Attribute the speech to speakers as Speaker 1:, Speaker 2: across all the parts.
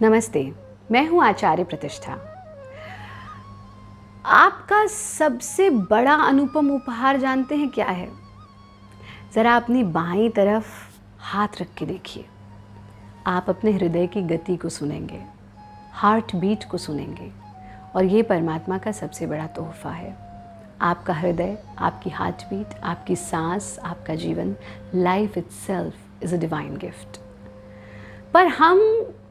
Speaker 1: नमस्ते, मैं हूँ आचार्य प्रतिष्ठा। आपका सबसे बड़ा अनुपम उपहार जानते हैं क्या है? ज़रा अपनी बाईं तरफ हाथ रख के देखिए। आप अपने हृदय की गति को सुनेंगे, हार्ट बीट को सुनेंगे और ये परमात्मा का सबसे बड़ा तोहफ़ा है। आपका हृदय, आपकी हार्ट बीट, आपकी सांस, आपका जीवन, life itself is a divine gift. पर हम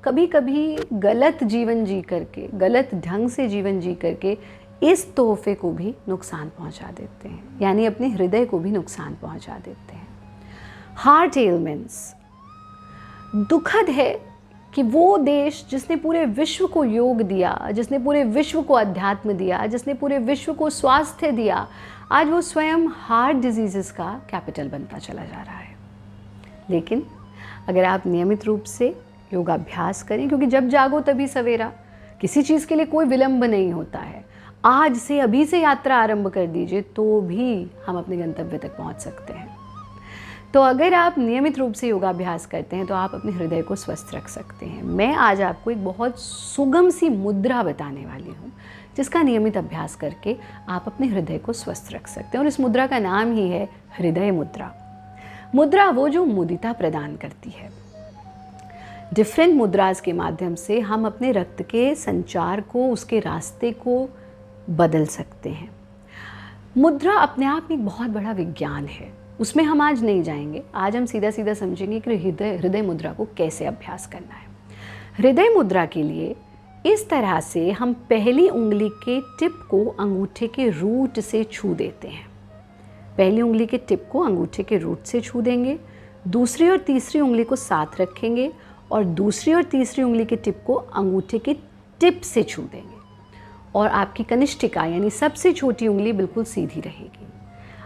Speaker 1: कभी कभी गलत जीवन जी करके, गलत ढंग से जीवन जी करके इस तोहफे को भी नुकसान पहुंचा देते हैं, यानी अपने हृदय को भी नुकसान पहुंचा देते हैं। हार्ट एलिमेंट्स, दुखद है कि वो देश जिसने पूरे विश्व को योग दिया, जिसने पूरे विश्व को अध्यात्म दिया, जिसने पूरे विश्व को स्वास्थ्य दिया, आज वो स्वयं हार्ट डिजीज़ेस का कैपिटल बनता चला जा रहा है। लेकिन अगर आप नियमित रूप से योगाभ्यास करें, क्योंकि जब जागो तभी सवेरा, किसी चीज़ के लिए कोई विलंब नहीं होता है। आज से, अभी से यात्रा आरंभ कर दीजिए तो भी हम अपने गंतव्य तक पहुंच सकते हैं। तो अगर आप नियमित रूप से योगाभ्यास करते हैं तो आप अपने हृदय को स्वस्थ रख सकते हैं। मैं आज आपको एक बहुत सुगम सी मुद्रा बताने वाली हूँ, जिसका नियमित अभ्यास करके आप अपने हृदय को स्वस्थ रख सकते हैं, और इस मुद्रा का नाम ही है हृदय मुद्रा। मुद्रा वो जो मुदिता प्रदान करती है। डिफरेंट मुद्राज के माध्यम से हम अपने रक्त के संचार को, उसके रास्ते को बदल सकते हैं। मुद्रा अपने आप में एक बहुत बड़ा विज्ञान है, उसमें हम आज नहीं जाएंगे। आज हम सीधा सीधा समझेंगे कि हृदय मुद्रा को कैसे अभ्यास करना है। हृदय मुद्रा के लिए इस तरह से हम पहली उंगली के टिप को अंगूठे के रूट से छू देते हैं। पहली उंगली के टिप को अंगूठे के रूट से छू देंगे, दूसरी और तीसरी उंगली को साथ रखेंगे और दूसरी और तीसरी उंगली के टिप को अंगूठे के टिप से छू देंगे, और आपकी कनिष्ठिका यानी सबसे छोटी उंगली बिल्कुल सीधी रहेगी।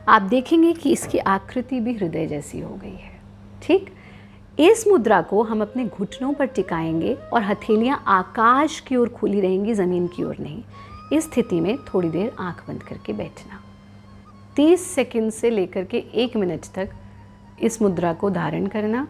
Speaker 1: आप देखेंगे कि इसकी आकृति भी हृदय जैसी हो गई है। ठीक, इस मुद्रा को हम अपने घुटनों पर टिकाएंगे और हथेलियां आकाश की ओर खुली रहेंगी, ज़मीन की ओर नहीं। इस स्थिति में थोड़ी देर आंख बंद करके बैठना, 30 सेकंड से लेकर के 1 मिनट तक इस मुद्रा को धारण करना,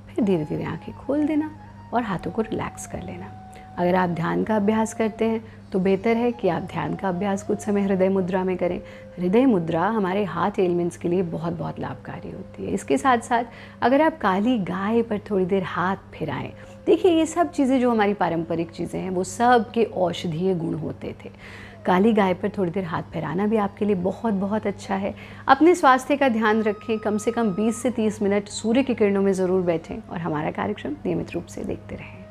Speaker 1: फिर धीरे धीरे आंखें खोल देना और हाथों को रिलैक्स कर लेना। अगर आप ध्यान का अभ्यास करते हैं तो बेहतर है कि आप ध्यान का अभ्यास कुछ समय हृदय मुद्रा में करें। हृदय मुद्रा हमारे हार्ट एलिमेंट्स के लिए बहुत बहुत लाभकारी होती है। इसके साथ साथ अगर आप काली गाय पर थोड़ी देर हाथ फिराएं, देखिए ये सब चीज़ें जो हमारी पारंपरिक चीज़ें हैं वो सब के औषधीय गुण होते थे। काली गाय पर थोड़ी देर हाथ फिराना भी आपके लिए बहुत बहुत अच्छा है। अपने स्वास्थ्य का ध्यान रखें, कम से कम 20 से 30 मिनट सूर्य की किरणों में ज़रूर बैठें और हमारा कार्यक्रम नियमित रूप से देखते रहें।